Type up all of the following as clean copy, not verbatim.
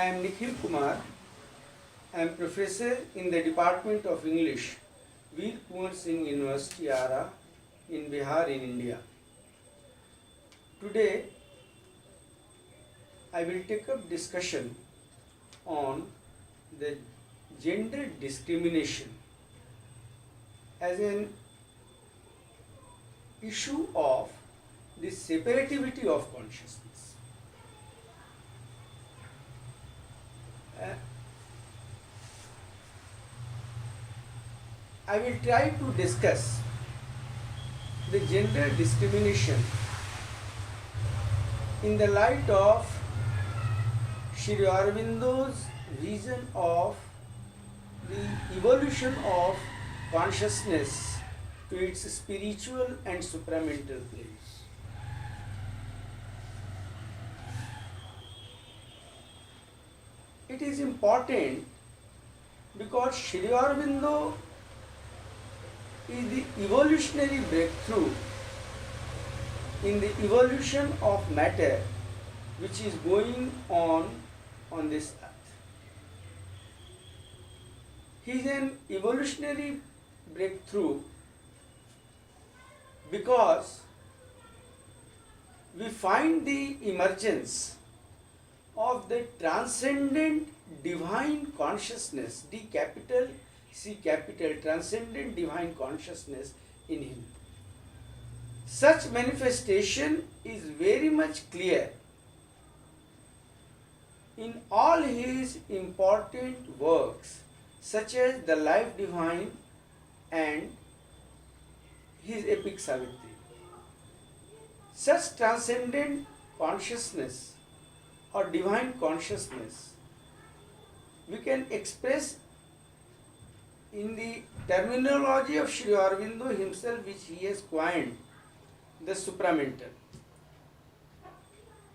I am Nikhil Kumar. I am professor in the Department of English, Veer Kumar Singh University, Ara, in Bihar, in India. Today, I will take up discussion on the gender discrimination as an issue of the separativity of consciousness. I will try to discuss the gender discrimination in the light of Sri Aurobindo's vision of the evolution of consciousness to its spiritual and supramental planes. It is important because Sri Aurobindo is the evolutionary breakthrough in the evolution of matter which is going on this earth. He is an evolutionary breakthrough because we find the emergence of the transcendent divine consciousness, D capital C capital, transcendent divine consciousness in him. Such manifestation is very much clear in all his important works, such as the Life Divine and his epic Savitri. Such transcendent consciousness or divine consciousness we can express in the terminology of Sri Aurobindo himself, which he has coined, the supramental.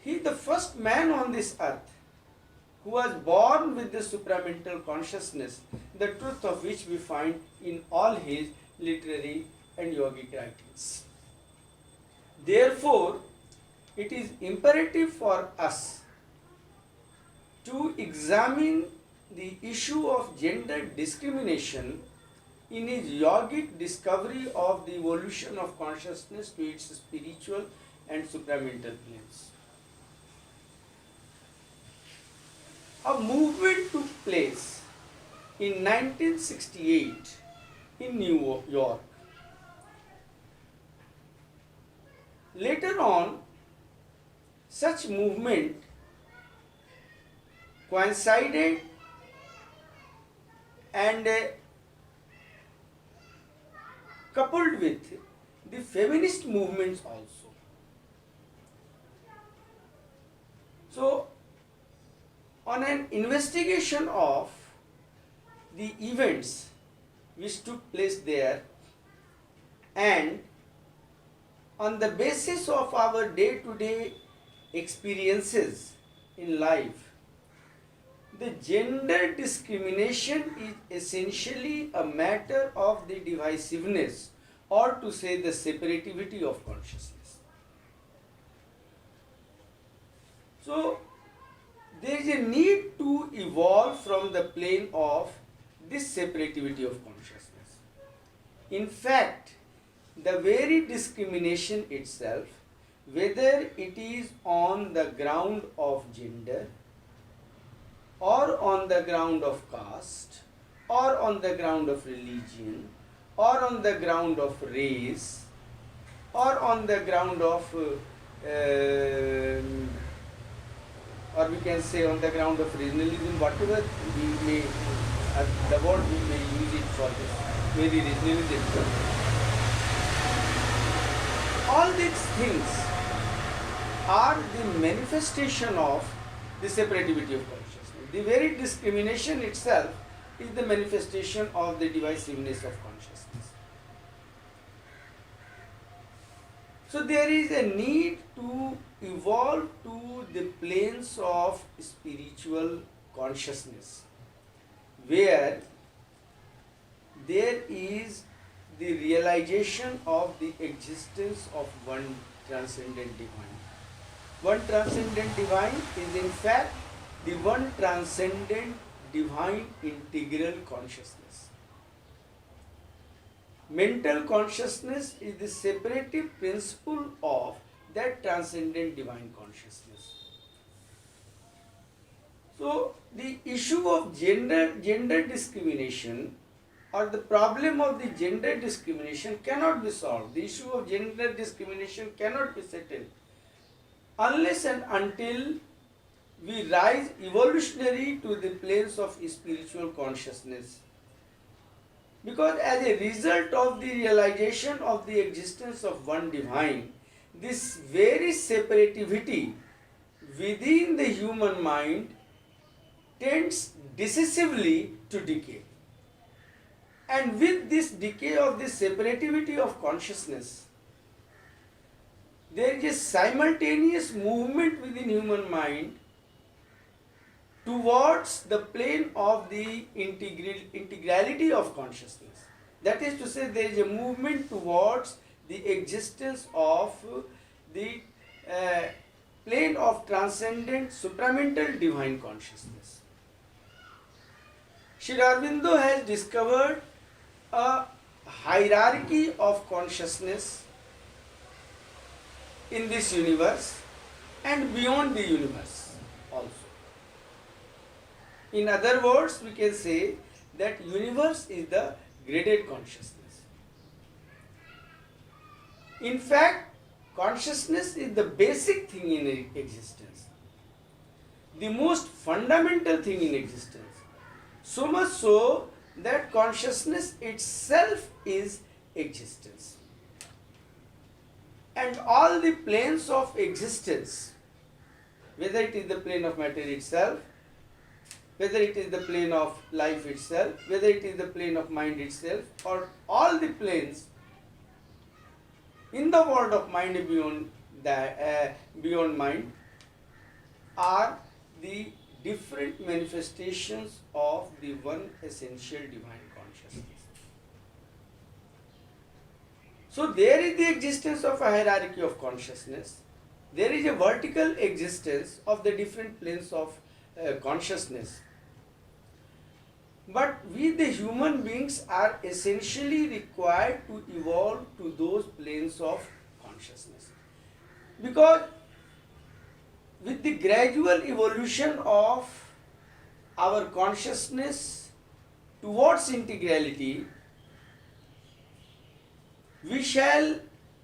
He is the first man on this earth who was born with the supramental consciousness, the truth of which we find in all his literary and yogic writings. Therefore, it is imperative for us to examine the issue of gender discrimination in his yogic discovery of the evolution of consciousness to its spiritual and supramental planes. A movement took place in 1968 in New York. Later on, such movement coincided and coupled with the feminist movements also. So, on an investigation of the events which took place there and on the basis of our day-to-day experiences in life, the gender discrimination is essentially a matter of the divisiveness, or to say the separativity of consciousness. So, there is a need to evolve from the plane of this separativity of consciousness. In fact, the very discrimination itself, whether it is on the ground of gender, or on the ground of caste, or on the ground of religion, or on the ground of race, or on the ground of, or we can say on the ground of regionalism, whatever we may, the word we may use it for this very regionalism. All these things are the manifestation of the separativity of consciousness. The very discrimination itself is the manifestation of the divisiveness of consciousness. So there is a need to evolve to the planes of spiritual consciousness, where there is the realization of the existence of one transcendent divine. One transcendent divine is in fact the one transcendent divine integral consciousness. Mental consciousness is the separative principle of that transcendent divine consciousness. So, the issue of gender discrimination or the problem of the gender discrimination cannot be solved. The issue of gender discrimination cannot be settled unless and until we rise evolutionary to the planes of spiritual consciousness. Because as a result of the realization of the existence of one divine, this very separativity within the human mind tends decisively to decay. And with this decay of this separativity of consciousness, there is a simultaneous movement within human mind towards the plane of the integrality of consciousness. That is to say, there is a movement towards the existence of the plane of transcendent supramental divine consciousness. Sri Aurobindo has discovered a hierarchy of consciousness in this universe and beyond the universe also. In other words, we can say that universe is the graded consciousness. In fact, consciousness is the basic thing in existence, the most fundamental thing in existence. So much so that consciousness itself is existence. And all the planes of existence, whether it is the plane of matter itself, whether it is the plane of life itself, whether it is the plane of mind itself, or all the planes in the world of mind and beyond mind, are the different manifestations of the one essential divine consciousness. So there is the existence of a hierarchy of consciousness. There is a vertical existence of the different planes of consciousness. But we, the human beings, are essentially required to evolve to those planes of consciousness. Because with the gradual evolution of our consciousness towards integrality, we shall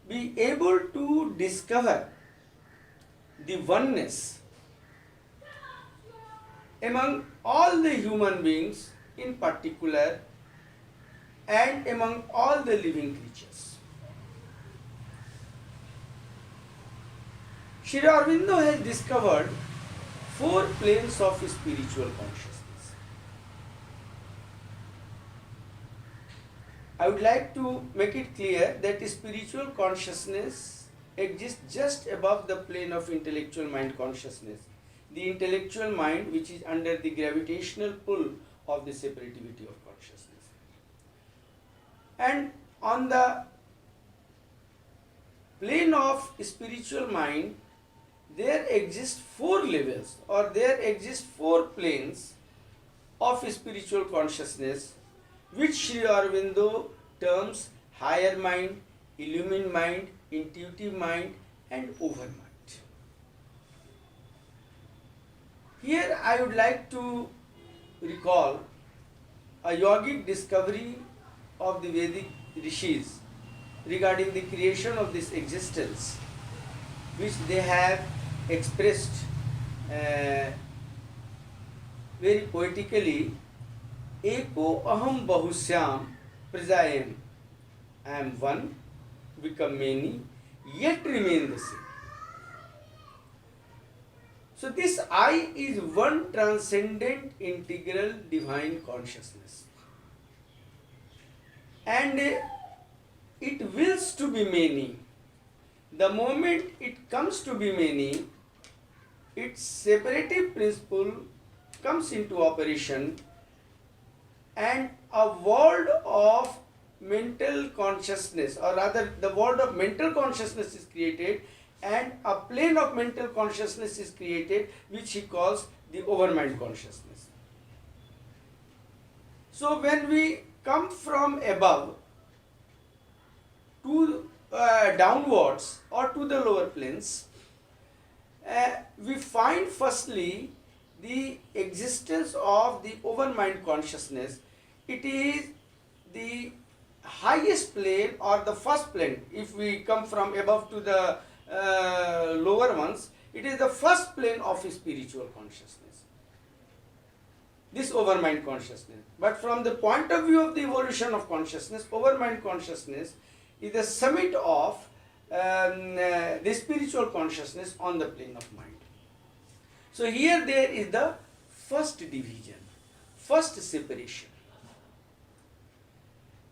be able to discover the oneness among all the human beings in particular and among all the living creatures. Sri Aurobindo has discovered 4 planes of spiritual consciousness. I would like to make it clear that spiritual consciousness exists just above the plane of intellectual mind consciousness. The intellectual mind, which is under the gravitational pull of the separativity of consciousness. And on the plane of spiritual mind, there exist 4 levels, or there exist 4 planes of spiritual consciousness, which Sri Aurobindo terms higher mind, illumined mind, intuitive mind, and overmind. Here I would like to recall a yogic discovery of the Vedic rishis regarding the creation of this existence, which they have expressed very poetically. Eko aham bahusyam prajayam. I am one, become many, yet remain the same. So this I is one transcendent integral divine consciousness. And it wills to be many. The moment it comes to be many, its separative principle comes into operation, and a world of mental consciousness, or rather the world of mental consciousness is created, and a plane of mental consciousness is created, which he calls the overmind consciousness. So when we come from above to downwards or to the lower planes, we find firstly the existence of the overmind consciousness. It is the highest plane or the first plane. If we come from above to the lower ones, it is the first plane of spiritual consciousness, this overmind consciousness. But from the point of view of the evolution of consciousness, overmind consciousness is the summit of the spiritual consciousness on the plane of mind. So here there is the first division, first separation.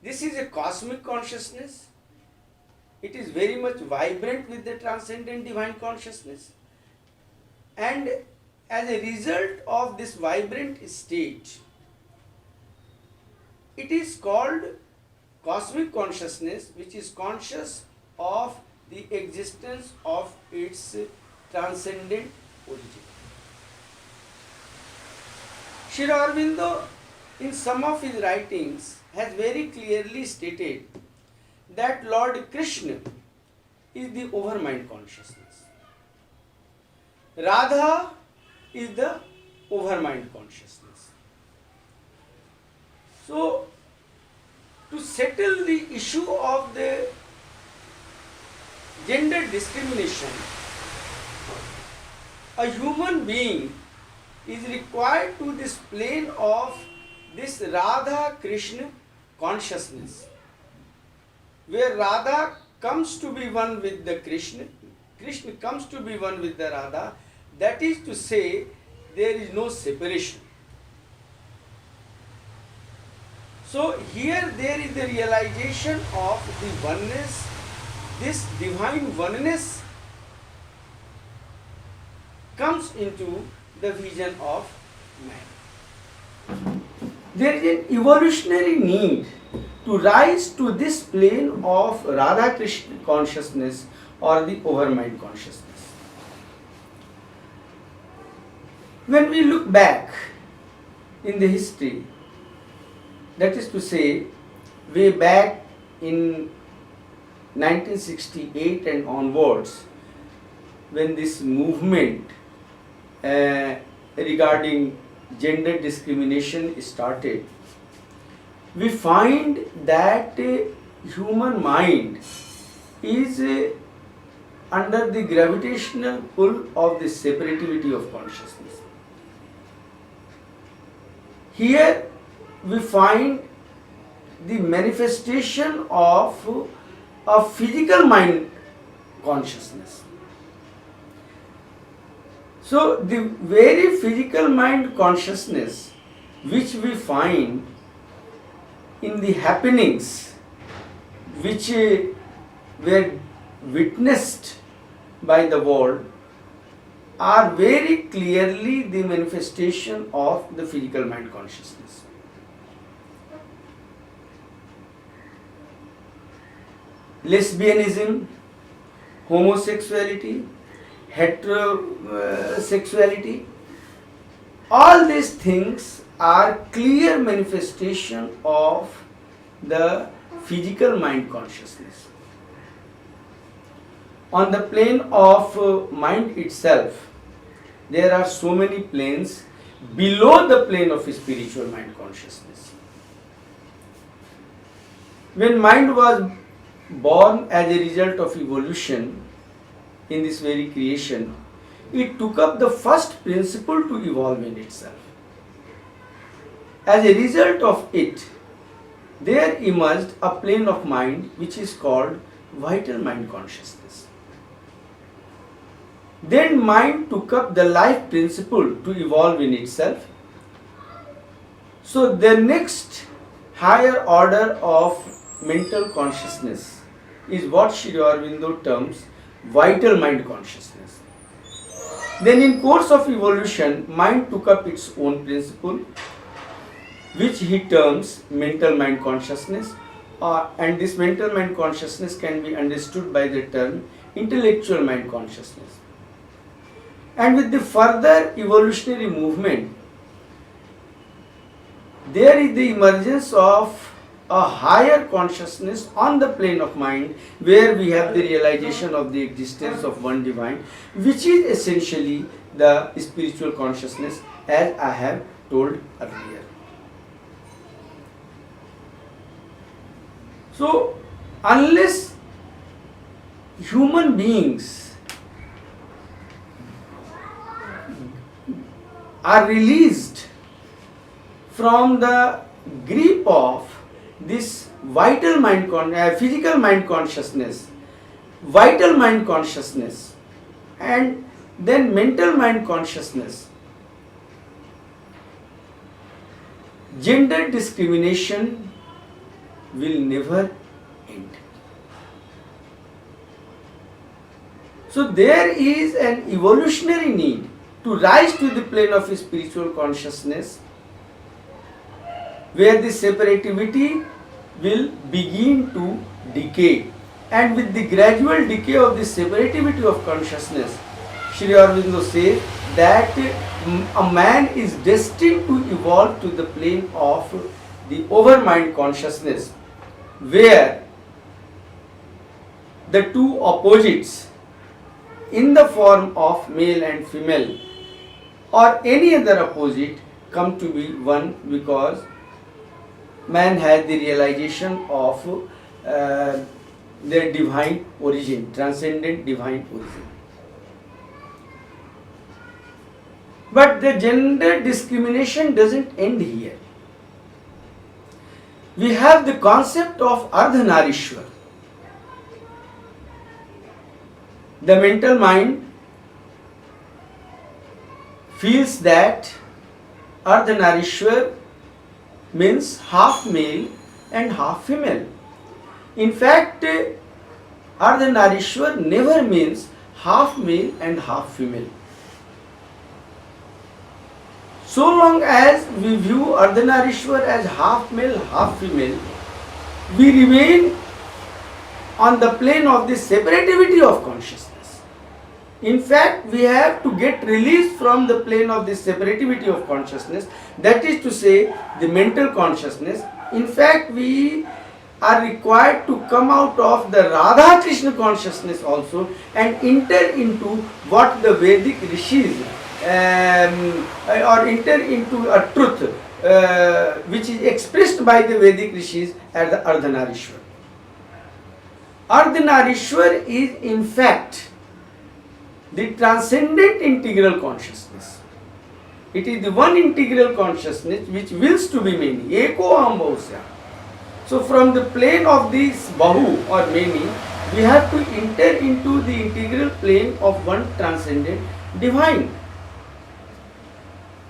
This is a cosmic consciousness. It is very much vibrant with the transcendent divine consciousness. And as a result of this vibrant state, it is called cosmic consciousness, which is conscious of the existence of its transcendent origin. Sri Aurobindo, in some of his writings, has very clearly stated that Lord Krishna is the overmind consciousness. Radha is the overmind consciousness. So, to settle the issue of the gender discrimination, a human being is required to this plane of this Radha Krishna consciousness, where Radha comes to be one with the Krishna, Krishna comes to be one with the Radha. That is to say, there is no separation. So here there is the realization of the oneness, this divine oneness comes into the vision of man. There is an evolutionary need to rise to this plane of Radha Krishna consciousness or the overmind consciousness. When we look back in the history, that is to say, way back in 1968 and onwards, when this movement regarding gender discrimination started, we find that human mind is under the gravitational pull of the separativity of consciousness. Here we find the manifestation of a physical mind consciousness. So the very physical mind consciousness which we find in the happenings which were witnessed by the world are very clearly the manifestation of the physical mind consciousness. Lesbianism, homosexuality, heterosexuality, all these things are clear manifestation of the physical mind consciousness. On the plane of mind itself, there are so many planes below the plane of spiritual mind consciousness. When mind was born as a result of evolution in this very creation, it took up the first principle to evolve in itself. As a result of it, there emerged a plane of mind which is called vital mind consciousness. Then mind took up the life principle to evolve in itself. So the next higher order of mental consciousness is what Sri Aurobindo terms vital mind consciousness. Then in course of evolution, mind took up its own principle, which he terms mental mind consciousness, and this mental mind consciousness can be understood by the term intellectual mind consciousness. And with the further evolutionary movement, there is the emergence of a higher consciousness on the plane of mind, where we have the realization of the existence of one divine, which is essentially the spiritual consciousness, as I have told earlier. So, unless human beings are released from the grip of this vital mind, physical mind consciousness, vital mind consciousness, and then mental mind consciousness, gender discrimination will never end. So there is an evolutionary need to rise to the plane of spiritual consciousness, where the separativity will begin to decay. And with the gradual decay of the separativity of consciousness, Sri Aurobindo says that a man is destined to evolve to the plane of the overmind consciousness, where the two opposites in the form of male and female or any other opposite come to be one, because man has the realization of their divine origin, transcendent divine origin. But the gender discrimination doesn't end here. We have the concept of Ardhanarishwar. The mental mind feels that Ardhanarishwar means half male and half female. In fact, Ardhanarishwar never means half male and half female. So long as we view Ardhanarishwar as half male, half female, we remain on the plane of the separativity of consciousness. In fact, we have to get released from the plane of the separativity of consciousness, that is to say, the mental consciousness. In fact, we are required to come out of the Radha Krishna consciousness also and enter into what the Vedic rishis or enter into a truth which is expressed by the Vedic rishis as the Ardhanarishwar. Ardhanarishwar is in fact the transcendent integral consciousness. It is the one integral consciousness which wills to be many. Eko aham bahusya. So from the plane of this bahu or many, we have to enter into the integral plane of one transcendent divine.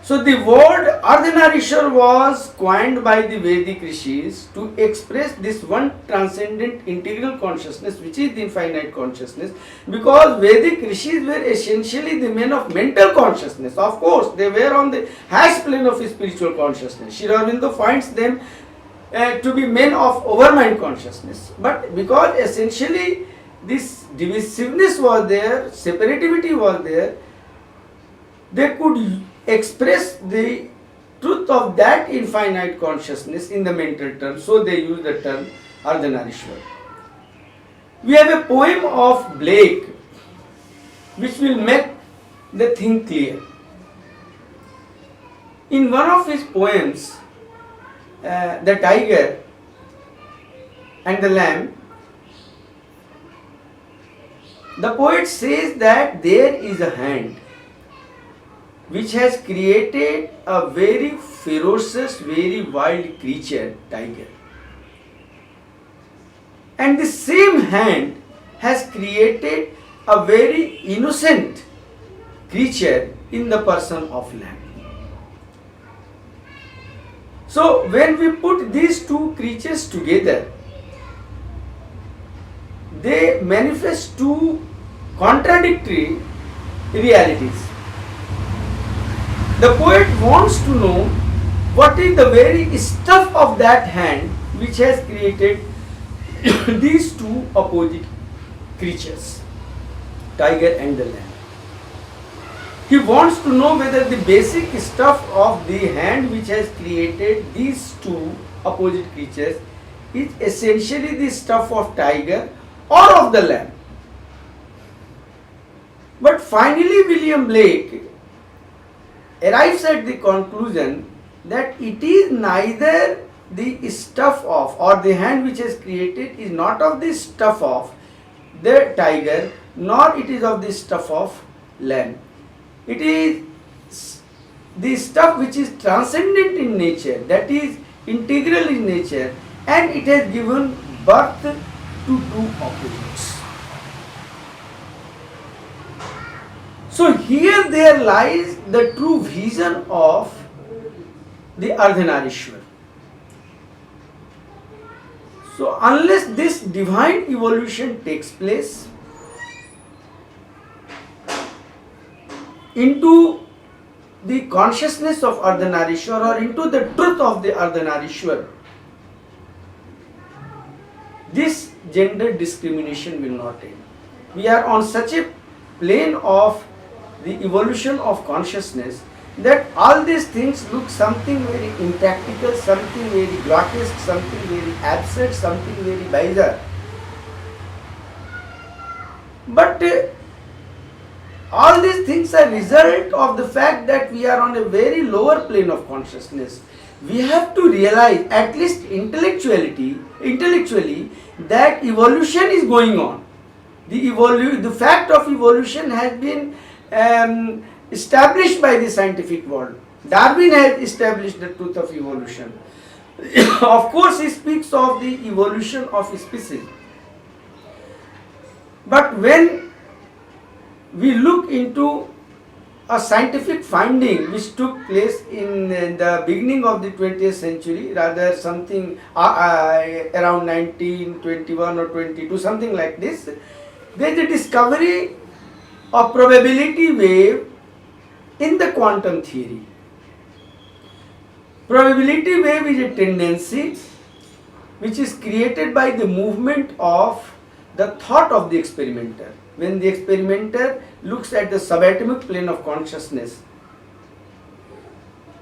So the word Ardhanarishwar was coined by the Vedic rishis to express this one transcendent integral consciousness, which is the infinite consciousness, because Vedic rishis were essentially the men of mental consciousness. Of course, they were on the highest plane of spiritual consciousness. Sri Aurobindo finds them to be men of overmind consciousness. But because essentially this divisiveness was there, separativity was there, they could express the truth of that infinite consciousness in the mental term. So they use the term Ardhanarishwar. We have a poem of Blake which will make the thing clear. In one of his poems, The Tiger and the Lamb, the poet says that there is a hand which has created a very ferocious, very wild creature, tiger. And the same hand has created a very innocent creature in the person of lamb. So when we put these two creatures together, they manifest two contradictory realities. The poet wants to know what is the very stuff of that hand which has created these two opposite creatures, tiger and the lamb. He wants to know whether the basic stuff of the hand which has created these two opposite creatures is essentially the stuff of tiger or of the lamb. But finally William Blake arrives at the conclusion that it is neither the stuff of, or the hand which has created is not of the stuff of the tiger, nor it is of the stuff of lamb. It is the stuff which is transcendent in nature, that is integral in nature, and it has given birth to two opposites. So here there lies the true vision of the Ardhanarishwar. So unless this divine evolution takes place into the consciousness of Ardhanarishwar or into the truth of the Ardhanarishwar, this gender discrimination will not end. We are on such a plane of the evolution of consciousness that all these things look something very impractical, something very grotesque, something very absurd, something very bizarre. But all these things are result of the fact that we are on a very lower plane of consciousness. We have to realize, at least intellectually, that evolution is going on. The fact of evolution has been established by the scientific world. Darwin has established the truth of evolution. Of course, he speaks of the evolution of species. But when we look into a scientific finding which took place in the beginning of the 20th century, rather something around 1921 or 22, something like this, there is a discovery of probability wave in the quantum theory. Probability wave is a tendency which is created by the movement of the thought of the experimenter. When the experimenter looks at the subatomic plane of consciousness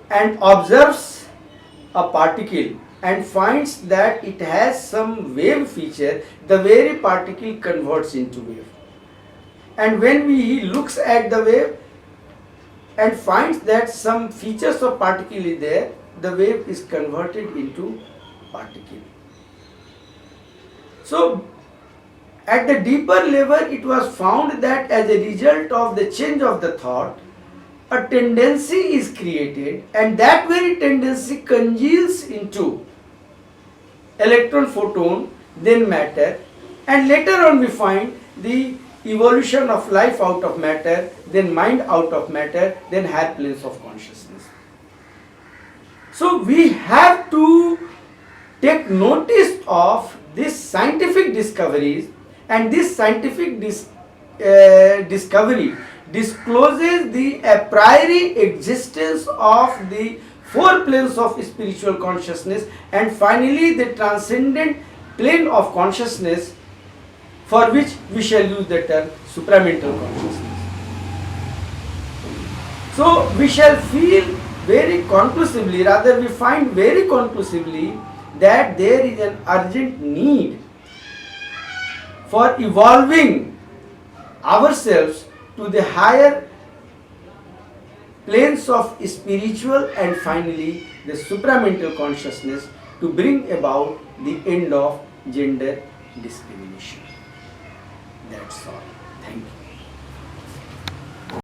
and observes a particle and finds that it has some wave feature, the very particle converts into wave. And when he looks at the wave and finds that some features of particle is there, the wave is converted into particle. So at the deeper level, it was found that as a result of the change of the thought, a tendency is created, and that very tendency congeals into electron, photon, then matter, and later on we find the evolution of life out of matter, then mind out of matter, then higher planes of consciousness. So we have to take notice of these scientific discoveries, and this scientific discovery discloses the a priori existence of the four planes of spiritual consciousness, and finally the transcendent plane of consciousness, for which we shall use the term supramental consciousness. So we shall feel very conclusively, rather we find very conclusively, that there is an urgent need for evolving ourselves to the higher planes of spiritual and finally the supramental consciousness to bring about the end of gender discrimination. That's all. Thank you.